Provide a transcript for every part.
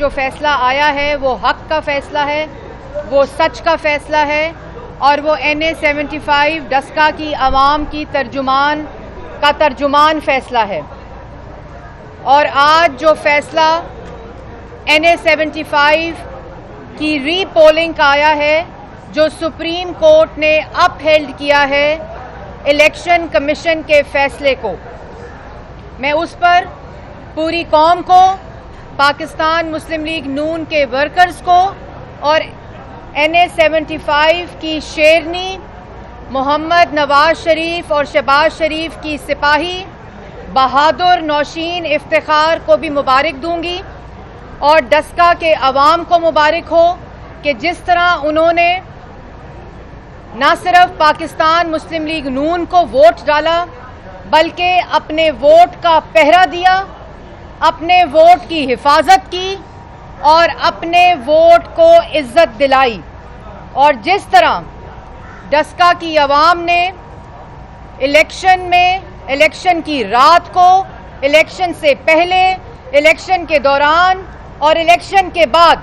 जो फैसला आया है वो हक का फैसला है, वो सच का फैसला है और वो NA-75 डस्का की आवाम की तर्जुमान फैसला है। और आज जो फैसला NA-75 की रीपोलिंग का आया है, जो सुप्रीम कोर्ट ने अपहेल्ड किया है इलेक्शन कमीशन के फैसले को, मैं उस पर पूरी कौम को, पाकिस्तान मुस्लिम लीग नून के वर्कर्स को और NA-75 की शेरनी मोहम्मद नवाज शरीफ और शहबाज शरीफ की सिपाही बहादुर नौशीन इफ्तिखार को भी मुबारक दूंगी और डस्का के अवाम को मुबारक हो कि जिस तरह उन्होंने न सिर्फ पाकिस्तान मुस्लिम लीग नून को वोट डाला बल्कि अपने वोट का पहरा दिया, अपने वोट की हिफाजत की और अपने वोट को इज्जत दिलाई। और जिस तरह डस्का की आवाम ने इलेक्शन की रात को, इलेक्शन से पहले, इलेक्शन के दौरान और इलेक्शन के बाद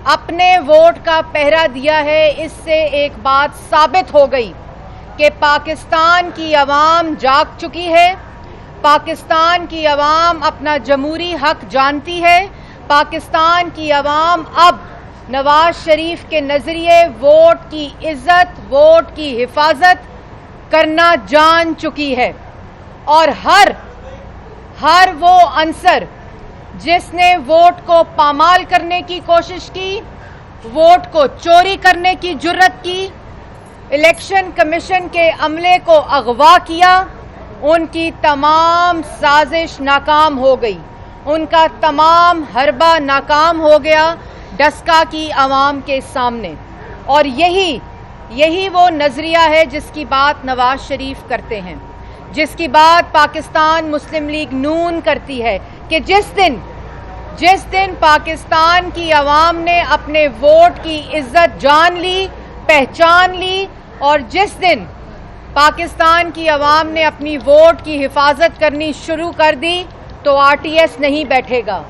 अपने वोट का पहरा दिया है, इससे एक बात साबित हो गई कि पाकिस्तान की आवाम जाग चुकी है, पाकिस्तान की आवाम अपना जमहूरी हक जानती है, पाकिस्तान की आवाम अब नवाज शरीफ के नज़रिए वोट की इज्जत, वोट की हिफाजत करना जान चुकी है। और हर वो अंसर जिसने वोट को पामाल करने की कोशिश की, वोट को चोरी करने की जुर्रत की, इलेक्शन कमीशन के अमले को अगवा किया, उनकी तमाम साजिश नाकाम हो गई, उनका तमाम हरबा नाकाम हो गया डस्का की आवाम के सामने। और यही वो नज़रिया है जिसकी बात नवाज शरीफ करते हैं, जिसकी बात पाकिस्तान मुस्लिम लीग नून करती है कि जिस दिन पाकिस्तान की आवाम ने अपने वोट की इज्जत जान ली, पहचान ली और जिस दिन पाकिस्तान की आवाम ने अपनी वोट की हिफाजत करनी शुरू कर दी तो RTS नहीं बैठेगा,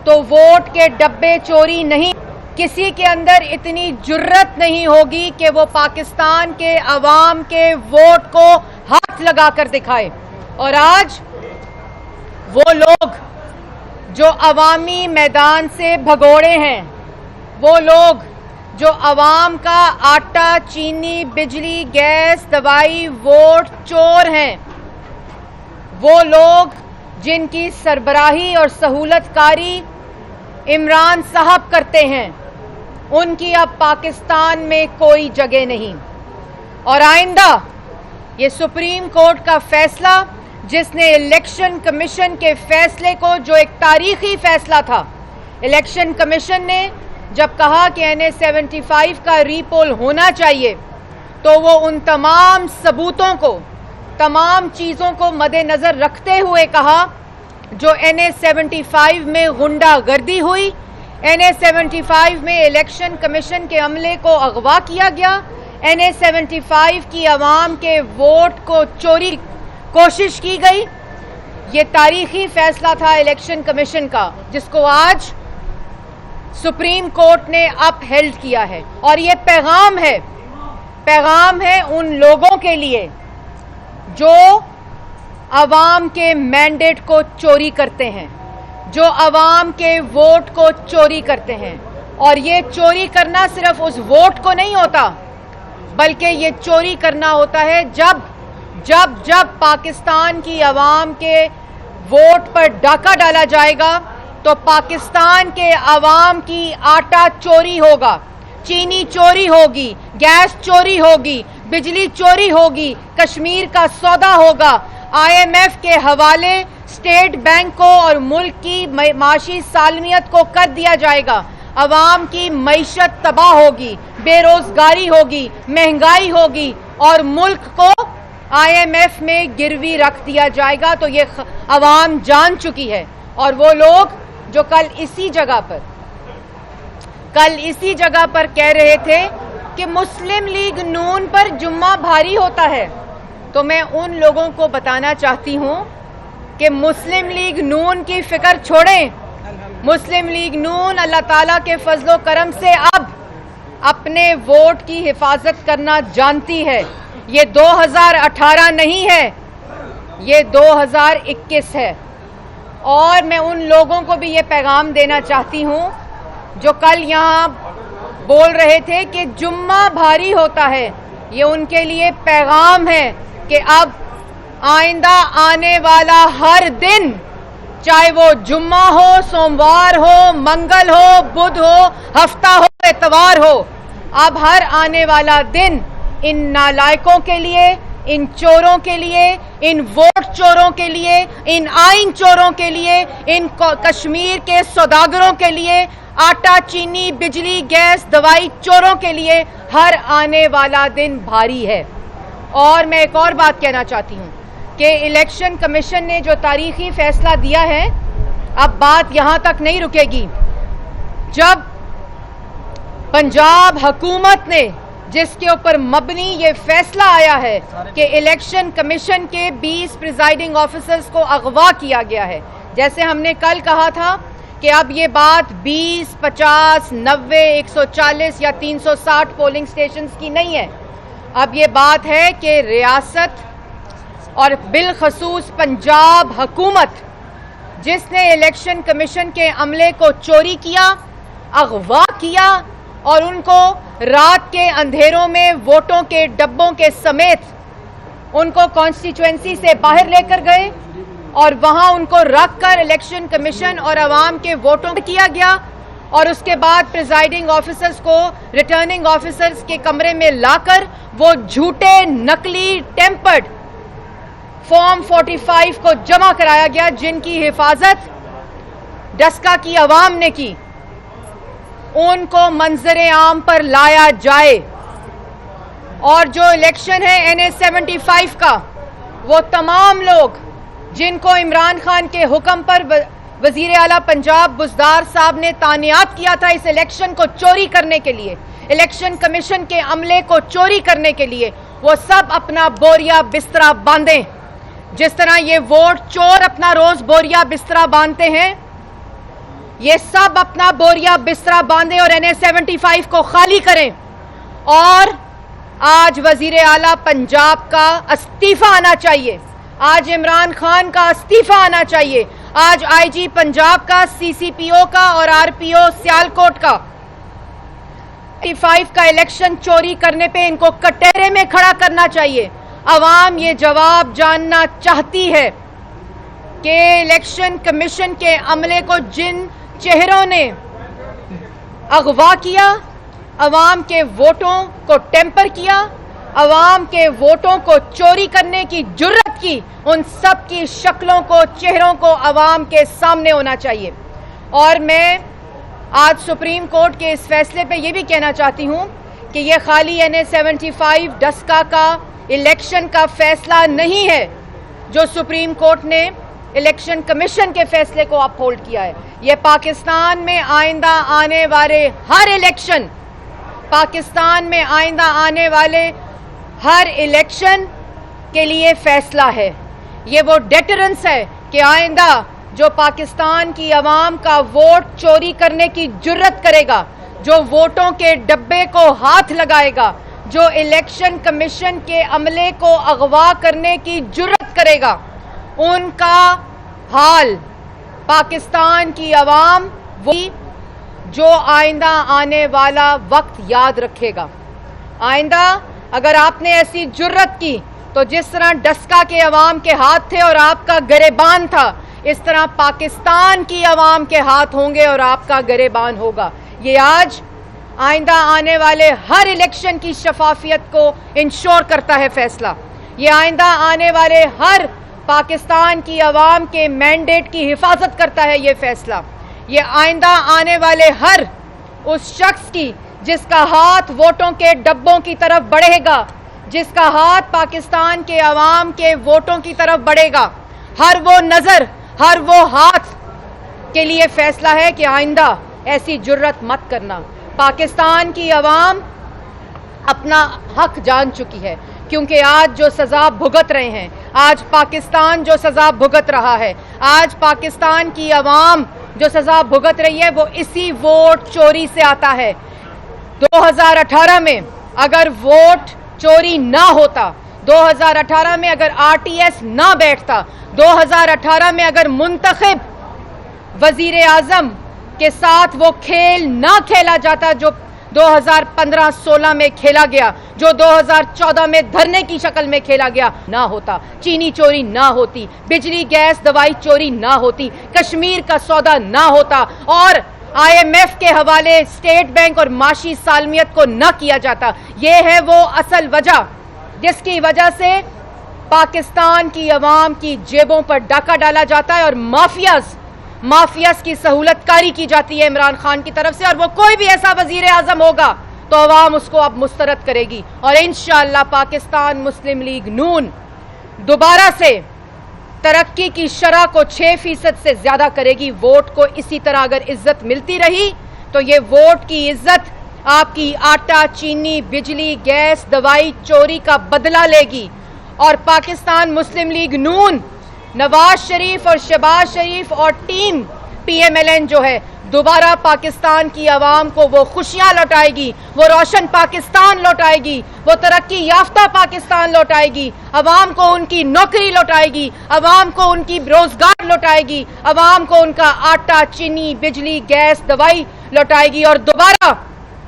तो वोट के डब्बे चोरी नहीं, किसी के अंदर इतनी जुर्रत नहीं होगी कि वो पाकिस्तान के अवाम के वोट को हाथ लगाकर दिखाए। और आज वो लोग जो अवामी मैदान से भगोड़े हैं, वो लोग जो अवाम का आटा, चीनी, बिजली, गैस, दवाई, वोट चोर हैं, वो लोग जिनकी सरबराही और सहूलतकारी इमरान साहब करते हैं, उनकी अब पाकिस्तान में कोई जगह नहीं। और आइंदा ये सुप्रीम कोर्ट का फैसला, जिसने इलेक्शन कमीशन के फैसले को, जो एक तारीखी फैसला था, इलेक्शन कमीशन ने जब कहा कि NA-75 का रीपोल होना चाहिए, तो वो उन तमाम सबूतों को, तमाम चीज़ों को मद्देनज़र रखते हुए कहा जो NA-75 में गुंडागर्दी हुई, NA-75 में इलेक्शन कमीशन के अमले को अगवा किया गया, NA-75 की आवाम के वोट को चोरी कोशिश की गई। ये तारीखी फैसला था इलेक्शन कमीशन का, जिसको आज सुप्रीम कोर्ट ने अपहेल्ड किया है। और ये पैगाम है उन लोगों के लिए जो अवाम के मैंडेट को चोरी करते हैं, जो अवाम के वोट को चोरी करते हैं। और ये चोरी करना सिर्फ उस वोट को नहीं होता, बल्कि ये चोरी करना होता है जब पाकिस्तान की आवाम के वोट पर डाका डाला जाएगा तो पाकिस्तान के आवाम की आटा चोरी होगा, चीनी चोरी होगी, गैस चोरी होगी, बिजली चोरी होगी, कश्मीर का सौदा होगा, IMF के हवाले स्टेट बैंक को और मुल्क की माशी सालमियत को कर दिया जाएगा, अवाम की मईशत तबाह होगी, बेरोजगारी होगी, महंगाई होगी और मुल्क को IMF में गिरवी रख दिया जाएगा। तो ये अवाम जान चुकी है। और वो लोग जो कल इसी जगह पर कह रहे थे कि मुस्लिम लीग नून पर जुम्मा भारी होता है, तो मैं उन लोगों को बताना चाहती हूं कि मुस्लिम लीग नून की फिक्र छोड़ें, मुस्लिम लीग नून अल्लाह ताला के फजलो करम से अब अपने वोट की हिफाजत करना जानती है। ये 2018 नहीं है, ये 2021 है। और मैं उन लोगों को भी ये पैगाम देना चाहती हूँ जो कल यहाँ बोल रहे थे कि जुम्मा भारी होता है। ये उनके लिए पैगाम है कि अब आइंदा आने वाला हर दिन, चाहे वो जुम्मा हो, सोमवार हो, मंगल हो, बुध हो, हफ्ता हो, इतवार हो, अब हर आने वाला दिन इन नालायकों के लिए, इन चोरों के लिए, इन वोट चोरों के लिए, इन आइन चोरों के लिए, इन कश्मीर के सौदागरों के लिए, आटा, चीनी, बिजली, गैस, दवाई चोरों के लिए हर आने वाला दिन भारी है। और मैं एक और बात कहना चाहती हूँ कि इलेक्शन कमीशन ने जो तारीखी फैसला दिया है, अब बात यहाँ तक नहीं रुकेगी। जब पंजाब हुकूमत ने, जिसके ऊपर मबनी ये फैसला आया है कि इलेक्शन कमीशन के 20 प्रिजाइडिंग ऑफिसर्स को अगवा किया गया है, जैसे हमने कल कहा था कि अब ये बात 20, 50, 90, 140 या 360 पोलिंग स्टेशंस की नहीं है। अब ये बात है कि रियासत और बिलखसूस पंजाब हुकूमत, जिसने इलेक्शन कमीशन के अमले को चोरी किया, अगवा किया और उनको रात के अंधेरों में वोटों के डब्बों के समेत उनको कॉन्स्टिट्यूएंसी से बाहर लेकर गए और वहां उनको रखकर इलेक्शन कमीशन और अवाम के वोटों किया गया, और उसके बाद प्रिजाइडिंग ऑफिसर्स को रिटर्निंग ऑफिसर्स के कमरे में लाकर वो झूठे, नकली, टेम्पर्ड फॉर्म 45 को जमा कराया गया, जिनकी हिफाजत डस्का की अवाम ने की। उनको मंजरे आम पर लाया जाए और जो इलेक्शन है NA 75 का, वो तमाम लोग जिनको इमरान खान के हुक्म पर वजीर आला पंजाब बुज़दार साहब ने तानियात किया था इस इलेक्शन को चोरी करने के लिए, इलेक्शन कमीशन के अमले को चोरी करने के लिए, वो सब अपना बोरिया बिस्तरा बांधें। जिस तरह ये वोट चोर अपना रोज बोरिया बिस्तरा बांधते हैं, ये सब अपना बोरिया बिस्तरा बांधें और NA 75 को खाली करें। और आज वजीर आला पंजाब का इस्तीफा आना चाहिए, आज इमरान खान का इस्तीफा आना चाहिए, आज IG पंजाब का, CCPO का और RPO सियालकोट का 75 का इलेक्शन चोरी करने पे इनको कटहरे में खड़ा करना चाहिए। अवाम ये जवाब जानना चाहती है कि इलेक्शन कमीशन के अमले को जिन चेहरों ने अगवा किया, अवाम के वोटों को टेम्पर किया, अवाम के वोटों को चोरी करने की जुर्रत की, उन सब की शक्लों को, चेहरों को अवाम के सामने होना चाहिए। और मैं आज सुप्रीम कोर्ट के इस फैसले पे ये भी कहना चाहती हूँ कि ये खाली NA 75 डस्का का इलेक्शन का फैसला नहीं है जो सुप्रीम कोर्ट ने इलेक्शन कमीशन के फैसले को अपहोल्ड किया है। ये पाकिस्तान में आइंदा आने वाले हर इलेक्शन, पाकिस्तान में आइंदा आने वाले हर इलेक्शन के लिए फैसला है। ये वो डेटरेंस है कि आइंदा जो पाकिस्तान की आवाम का वोट चोरी करने की जुर्रत करेगा, जो वोटों के डब्बे को हाथ लगाएगा, जो इलेक्शन कमीशन के अमले को अगवा करने की जुर्रत करेगा, उनका हाल पाकिस्तान की आवाम वो जो आइंदा आने वाला वक्त याद रखेगा। आइंदा अगर आपने ऐसी जुर्रत की तो जिस तरह डस्का के अवाम के हाथ थे और आपका गरेबान था, इस तरह पाकिस्तान की अवाम के हाथ होंगे और आपका गरेबान होगा। ये आज आइंदा आने वाले हर इलेक्शन की शफाफियत को इंश्योर करता है फैसला। ये आइंदा आने वाले हर पाकिस्तान की अवाम के मैंडेट की हिफाजत करता है ये फैसला। ये आइंदा आने वाले हर उस शख्स की जिसका हाथ वोटों के डब्बों की तरफ बढ़ेगा, जिसका हाथ पाकिस्तान के अवाम के वोटों की तरफ बढ़ेगा, हर वो नजर, हर वो हाथ के लिए फैसला है कि आइंदा ऐसी जुर्रत मत करना। पाकिस्तान की अवाम अपना हक जान चुकी है, क्योंकि आज जो सजा भुगत रहे हैं, आज पाकिस्तान जो सजा भुगत रहा है, आज पाकिस्तान की अवाम जो सजा भुगत रही है वो इसी वोट चोरी से आता है। 2018 में अगर वोट चोरी ना होता, 2018 में अगर आरटीएस ना बैठता, 2018 में अगर मुंतखब वजीर आजम के साथ वो खेल ना खेला जाता जो 2015-16 में खेला गया, जो 2014 में धरने की शक्ल में खेला गया, ना होता, चीनी चोरी ना होती, बिजली गैस दवाई चोरी ना होती, कश्मीर का सौदा ना होता और IMF के हवाले स्टेट बैंक और माशी सालमियत को न किया जाता। ये है वो असल वजह जिसकी वजह से पाकिस्तान की अवाम की जेबों पर डाका डाला जाता है और माफियाज की सहूलतकारी की जाती है इमरान खान की तरफ से। और वो कोई भी ऐसा वजीर आजम होगा तो अवाम उसको अब मुस्तरद करेगी और इंशाअल्लाह पाकिस्तान मुस्लिम लीग नून दोबारा से तरक्की की शरह को 6% से ज्यादा करेगी। वोट को इसी तरह अगर इज्जत मिलती रही तो ये वोट की इज्जत आपकी आटा, चीनी, बिजली, गैस, दवाई चोरी का बदला लेगी और पाकिस्तान मुस्लिम लीग नून, नवाज शरीफ और शहबाज शरीफ और टीम PMLN जो है दोबारा पाकिस्तान की आवाम को वो खुशियां लौटाएगी, वो रोशन पाकिस्तान लौटाएगी, वो तरक्की याफ्ता पाकिस्तान लौटाएगी, आवाम को उनकी नौकरी लौटाएगी, आवाम को उनकी रोजगार लौटाएगी, आवाम को उनका आटा, चीनी, बिजली, गैस, दवाई लौटाएगी और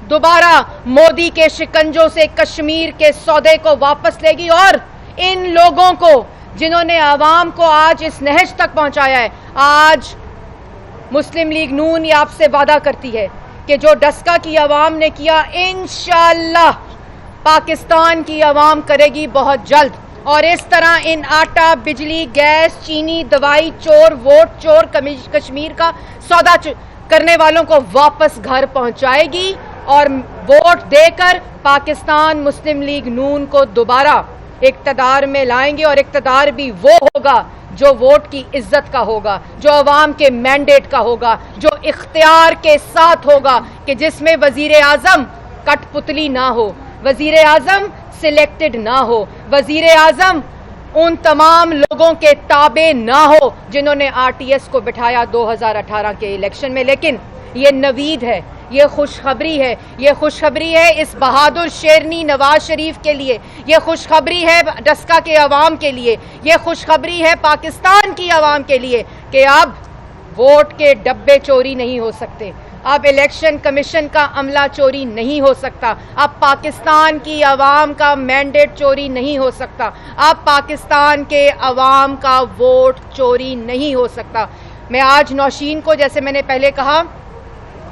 दोबारा मोदी के शिकंजों से कश्मीर के सौदे को वापस लेगी। और इन लोगों को जिन्होंने आवाम को आज इस नहज तक पहुंचाया है, आज मुस्लिम लीग नून ये आपसे वादा करती है कि जो डस्का की आवाम ने किया इंशाअल्लाह पाकिस्तान की आवाम करेगी बहुत जल्द। और इस तरह इन आटा, बिजली, गैस, चीनी, दवाई चोर, वोट चोर, कश्मीर का सौदा करने वालों को वापस घर पहुंचाएगी और वोट देकर पाकिस्तान मुस्लिम लीग नून को दोबारा इक्तदार में लाएंगे। और इक्तदार भी वो होगा जो वोट की इज्जत का होगा, जो अवाम के मैंडेट का होगा, जो इख्तियार के साथ होगा, कि जिसमें वजीर आजम कठपुतली ना हो, वजीर आजम सिलेक्टेड ना हो, वजीर आजम उन तमाम लोगों के ताबे ना हो जिन्होंने आरटीएस को बिठाया 2018 के इलेक्शन में। लेकिन ये नवीद है, ये खुशखबरी है, ये खुशखबरी है इस बहादुर शेरनी नवाज शरीफ के लिए, ये खुशखबरी है डस्का के अवाम के लिए, ये खुशखबरी है पाकिस्तान की अवाम के लिए कि अब वोट के डब्बे चोरी नहीं हो सकते, अब इलेक्शन कमीशन का अमला चोरी नहीं हो सकता, अब पाकिस्तान की अवाम का मैंडेट चोरी नहीं हो सकता, अब पाकिस्तान के अवाम का वोट चोरी नहीं हो सकता। मैं आज नौशीन को, जैसे मैंने पहले कहा,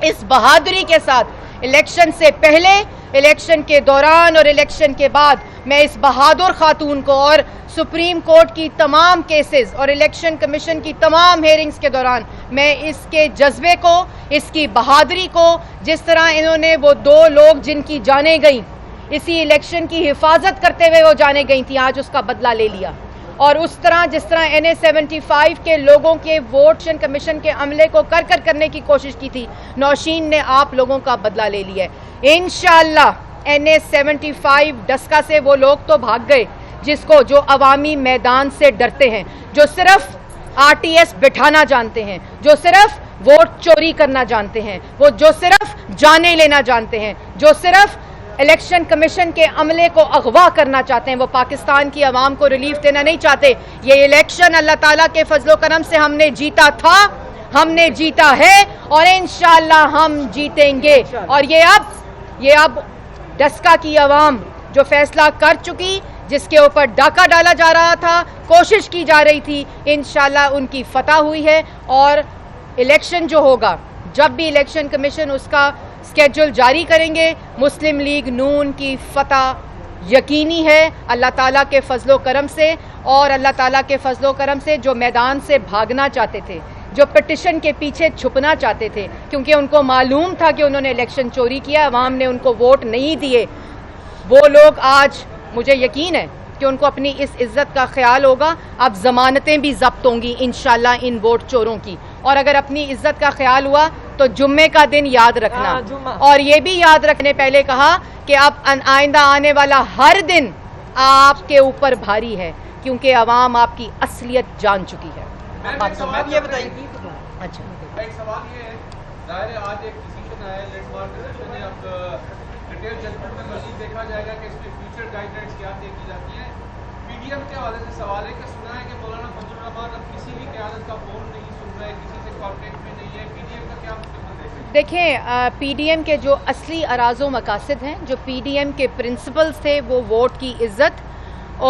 इस बहादुरी के साथ इलेक्शन से पहले, इलेक्शन के दौरान और इलेक्शन के बाद मैं इस बहादुर खातून को और सुप्रीम कोर्ट की तमाम केसेस और इलेक्शन कमीशन की तमाम हेयरिंग्स के दौरान मैं इसके जज्बे को, इसकी बहादुरी को, जिस तरह इन्होंने वो 2 लोग जिनकी जानें गई इसी इलेक्शन की हिफाजत करते हुए वो जाने गई थी, आज उसका बदला ले लिया। और उस तरह जिस तरह NA 75 के लोगों के वोट कमीशन के अमले को कर करने की कोशिश की थी, नौशीन ने आप लोगों का बदला ले लिया है। इंशाअल्लाह NA 75 डस्का से वो लोग तो भाग गए जो अवामी मैदान से डरते हैं, जो सिर्फ आरटीएस बिठाना जानते हैं, जो सिर्फ वोट चोरी करना जानते हैं, वो जो सिर्फ जाने लेना जानते हैं, जो सिर्फ इलेक्शन कमीशन के अमले को अगवा करना चाहते हैं, वो पाकिस्तान की आवाम को रिलीफ देना नहीं चाहते। ये इलेक्शन अल्लाह ताला के फजलो करम से हमने जीता था, हमने जीता है और इंशाअल्लाह हम जीतेंगे। और ये अब डस्का की आवाम जो फैसला कर चुकी, जिसके ऊपर डाका डाला जा रहा था, कोशिश की जा रही थी, इंशाअल्लाह उनकी फतह हुई है। और इलेक्शन जो होगा, जब भी इलेक्शन कमीशन उसका स्केड्यूल जारी करेंगे, मुस्लिम लीग नून की फतह यकीनी है अल्लाह ताला के फजलो करम से। और अल्लाह ताला के फजलो करम से जो मैदान से भागना चाहते थे, जो पिटिशन के पीछे छुपना चाहते थे, क्योंकि उनको मालूम था कि उन्होंने इलेक्शन चोरी किया, अवाम ने उनको वोट नहीं दिए, वो लोग आज, मुझे यकीन है कि उनको अपनी इस इज्जत का ख्याल होगा। अब जमानतें भी जब्त होंगी इंशाल्लाह इन वोट चोरों की। और अगर अपनी इज्जत का ख्याल हुआ तो जुम्मे का दिन याद रखना, और ये भी याद रखने पहले कहा कि अब आइंदा आने वाला हर दिन आपके ऊपर भारी है, क्योंकि अवाम आपकी असलियत जान चुकी है। ये बताइए, अच्छा। ایک سوال یہ ہے، ظاہر ہے آج ایک ڈیسیژن آیا ہے لینڈ مارک کمیشن نے، اب ڈیٹیل ججمنٹ میں مزید دیکھا جائے گا کہ اس میں فیوچر گائیڈ لائنس کیا طے کی جاتی ہیں۔ پی ڈی ایم کے حوالے سے سوال ہے کہ سنا ہے کہ مولانا فضل الرحمان اب کسی بھی قیادت کا فون نہیں سن رہے، کسی سے کانٹیکٹ میں نہیں ہے، پی ڈی ایم کا کیا مستقبل دیکھ رہے ہیں؟ دیکھیں، پی ڈی ایم کے جو اصلی اراز و مقاصد ہیں، جو پی ڈی ایم کے پرنسپلز تھے، وہ ووٹ کی عزت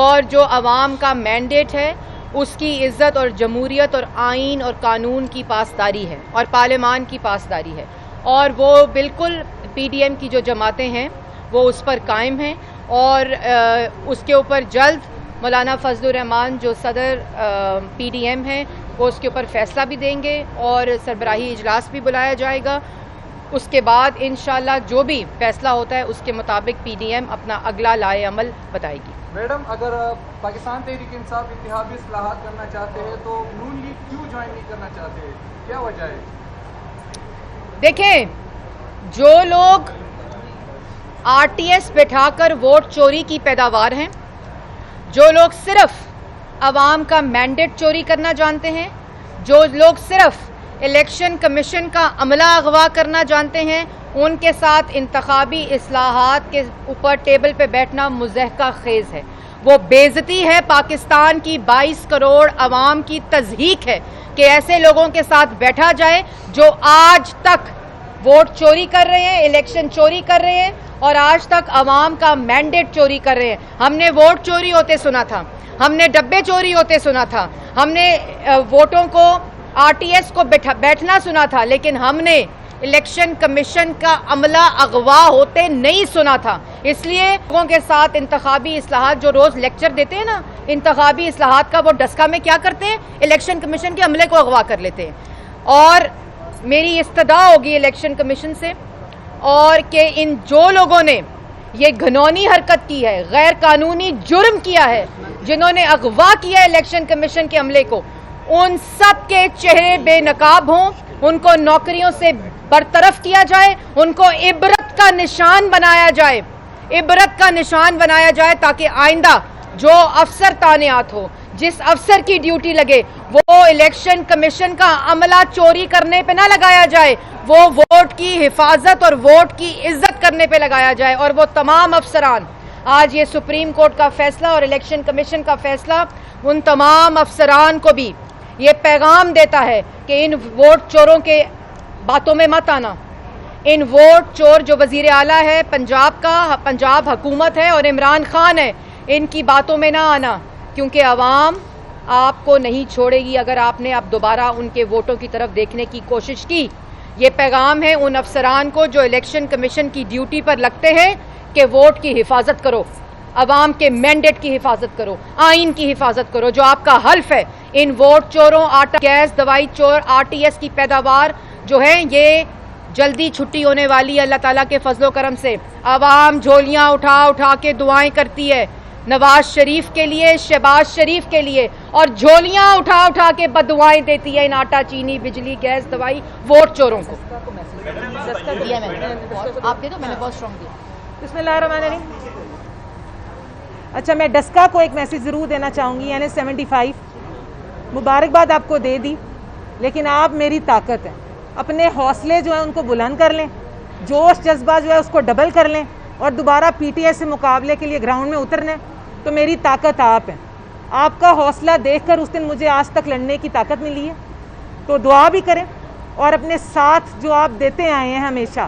اور جو عوام کا مینڈیٹ ہے اس کی عزت اور جمہوریت اور آئین اور قانون کی پاسداری ہے اور پارلیمان کی پاسداری ہے، اور وہ بالکل پی ڈی ایم کی جو جماعتیں ہیں وہ اس پر قائم ہیں، اور اس کے اوپر جلد مولانا فضل الرحمان جو صدر پی ڈی ایم ہیں وہ اس کے اوپر فیصلہ بھی دیں گے اور سربراہی اجلاس بھی بلایا جائے گا۔ اس کے بعد انشاءاللہ جو بھی فیصلہ ہوتا ہے اس کے مطابق پی ڈی ایم اپنا اگلا لائے عمل بتائے گی۔ میڈم، اگر پاکستان تحریک انصاف اتحادی اصلاحات کرنا چاہتے ہیں تو نون لیگ کیوں جوائن نہیں کرنا چاہتے ہیں؟ کیا وجہ ہے؟ دیکھیں، جو لوگ آر ٹی ایس بٹھا کر ووٹ چوری کی پیداوار ہیں، جو لوگ صرف عوام کا مینڈیٹ چوری کرنا جانتے ہیں، جو لوگ صرف الیکشن کمیشن کا عملہ اغوا کرنا جانتے ہیں، ان کے ساتھ انتخابی اصلاحات کے اوپر ٹیبل پہ بیٹھنا مضحکہ خیز ہے۔ وہ بے عزتی ہے، پاکستان کی 22 کروڑ عوام کی تضحیک ہے کہ ایسے لوگوں کے ساتھ بیٹھا جائے جو آج تک ووٹ چوری کر رہے ہیں، الیکشن چوری کر رہے ہیں اور آج تک عوام کا مینڈیٹ چوری کر رہے ہیں۔ ہم نے ووٹ چوری ہوتے سنا تھا، ہم نے ڈبے چوری ہوتے سنا تھا، ہم نے ووٹوں کو آر ٹی ایس کو بیٹھنا سنا تھا، لیکن ہم نے الیکشن کمیشن کا عملہ اغوا ہوتے نہیں سنا تھا۔ اس لیے لوگوں کے ساتھ انتخابی اصلاحات جو روز لیکچر دیتے ہیں نا، انتخابی اصلاحات کا، وہ ڈسکا میں کیا کرتے ہیں؟ الیکشن کمیشن کے عملے کو اغوا کر لیتے ہیں۔ اور میری استدعا ہوگی الیکشن کمیشن سے اور کہ ان جو لوگوں نے یہ گھنونی حرکت کی ہے، غیر قانونی جرم کیا ہے، جنہوں نے اغوا کیا ہے الیکشن کمیشن کے عملے کو، ان سب کے چہرے بے نقاب ہوں، ان کو نوکریوں سے برطرف کیا جائے، ان کو عبرت کا نشان بنایا جائے، عبرت کا نشان بنایا جائے، تاکہ آئندہ جو افسر تعینات ہو، جس افسر کی ڈیوٹی لگے، وہ الیکشن کمیشن کا عملہ چوری کرنے پہ نہ لگایا جائے، وہ ووٹ کی حفاظت اور ووٹ کی عزت کرنے پہ لگایا جائے۔ اور وہ تمام افسران، آج یہ سپریم کورٹ کا فیصلہ اور الیکشن کمیشن کا فیصلہ ان تمام افسران کو بھی یہ پیغام دیتا ہے کہ ان ووٹ چوروں کے باتوں میں مت آنا۔ ان ووٹ چور جو وزیر اعلیٰ ہے پنجاب کا، پنجاب حکومت ہے اور عمران خان ہے، ان کی باتوں میں نہ آنا، کیونکہ عوام آپ کو نہیں چھوڑے گی اگر آپ نے اب دوبارہ ان کے ووٹوں کی طرف دیکھنے کی کوشش کی۔ یہ پیغام ہے ان افسران کو جو الیکشن کمیشن کی ڈیوٹی پر لگتے ہیں کہ ووٹ کی حفاظت کرو، عوام کے مینڈیٹ کی حفاظت کرو، آئین کی حفاظت کرو، جو آپ کا حلف ہے۔ ان ووٹ چوروں، آٹا گیس دوائی چور، آر ٹی ایس کی پیداوار جو ہے، یہ جلدی چھٹی ہونے والی ہے اللہ تعالیٰ کے فضل و کرم سے۔ عوام جھولیاں اٹھا اٹھا کے دعائیں کرتی ہے نواز شریف کے لیے، شہباز شریف کے لیے، اور جھولیاں اٹھا اٹھا کے بددعائیں دیتی ہے ان آٹا، چینی، بجلی، گیس دوائی ووٹ چوروں کو۔ دیا میں نے، آپ دے دو، میں نے بہت اسٹرانگ دیا۔ بسم اللہ الرحمن الرحیم۔ اچھا، میں ڈسکا کو ایک میسیج ضرور دینا چاہوں گی، یعنی 75 مبارکباد آپ کو دے دی، لیکن آپ میری طاقت ہیں۔ اپنے حوصلے جو ہیں ان کو بلند کر لیں، جوش جذبہ جو ہے اس کو ڈبل کر لیں، اور دوبارہ پی ٹی آئی سے مقابلے کے لیے گراؤنڈ میں اترنے، تو میری طاقت آپ ہیں۔ آپ کا حوصلہ دیکھ کر اس دن مجھے آج تک لڑنے کی طاقت ملی ہے، تو دعا بھی کریں، اور اپنے ساتھ جو آپ دیتے آئے ہیں ہمیشہ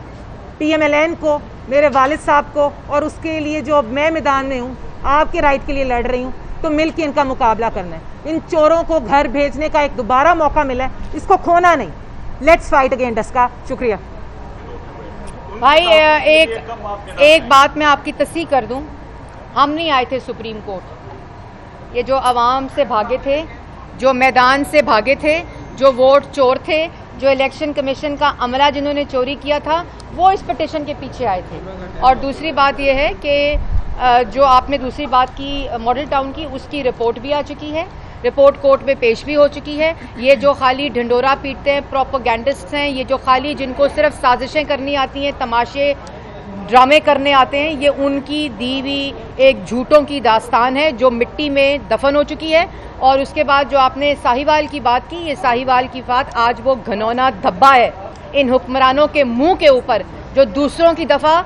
ٹی ایم ایل این کو، میرے والد صاحب کو، اور اس کے لیے جو میں میدان میں ہوں، آپ کے رائٹ کے لیے لڑ رہی ہوں، تو مل کے ان کا مقابلہ کرنا ہے۔ ان چوروں کو گھر بھیجنے کا ایک دوبارہ موقع ملا ہے، اس کو کھونا نہیں۔ Let's fight again Daska. شکریہ بھائی، ایک بات میں آپ کی تصحیح کر دوں، ہم نہیں آئے تھے سپریم کورٹ، یہ جو عوام سے بھاگے تھے، جو میدان سے بھاگے تھے، جو ووٹ چور تھے، جو الیکشن کمیشن کا عملہ جنہوں نے چوری کیا تھا، وہ اس پٹیشن کے پیچھے آئے تھے۔ اور دوسری بات یہ ہے کہ جو آپ نے دوسری بات کی ماڈل ٹاؤن کی، اس کی رپورٹ بھی آ چکی ہے، رپورٹ کورٹ میں پیش بھی ہو چکی ہے۔ یہ جو خالی ڈھنڈورا پیٹتے ہیں، پروپیگینڈسٹ ہیں، یہ جو خالی جن کو صرف سازشیں کرنی آتی ہیں، تماشے ڈرامے کرنے آتے ہیں، یہ ان کی دی ہوئی ایک جھوٹوں کی داستان ہے جو مٹی میں دفن ہو چکی ہے. اور اس کے بعد جو آپ نے ساہیوال کی بات کی، یہ ساہیوال کی بات آج وہ گھنونا دھبا ہے ان حکمرانوں کے منہ کے اوپر جو دوسروں کی دفعہ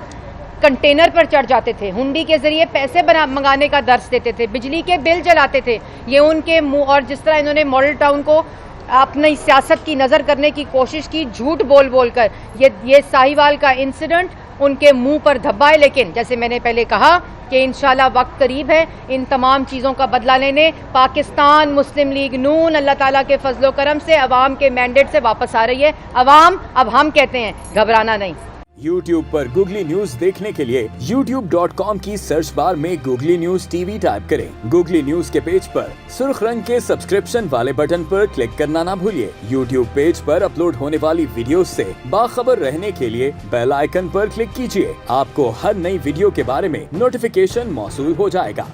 کنٹینر پر چڑھ جاتے تھے، ہنڈی کے ذریعے پیسے منگانے کا درس دیتے تھے، بجلی کے بل جلاتے تھے. یہ ان کے منہ، اور جس طرح انہوں نے ماڈل ٹاؤن کو اپنی سیاست کی نظر کرنے کی کوشش کی جھوٹ بول بول کر، یہ ساہیوال کا انسیڈنٹ ان کے منہ پر دھبا ہے. لیکن جیسے میں نے پہلے کہا کہ انشاءاللہ وقت قریب ہے ان تمام چیزوں کا بدلہ لینے. پاکستان مسلم لیگ نون اللہ تعالیٰ کے فضل و کرم سے عوام کے مینڈیٹ سے واپس آ رہی ہے. عوام اب ہم کہتے ہیں گھبرانا نہیں. YouTube پر گوگلی نیوز دیکھنے کے لیے youtube.com کی سرچ بار میں googly news T V type کریں. گوگلی نیوز کے پیج پر سرخ رنگ کے سبسکرپشن والے بٹن پر کلک کرنا نہ بھولیے. YouTube پیج پر اپلوڈ ہونے والی ویڈیوز سے باخبر رہنے کے لیے بیل آئیکن پر کلک کیجیے. آپ کو ہر نئی ویڈیو کے بارے میں نوٹیفیکیشن موصول ہو جائے گا.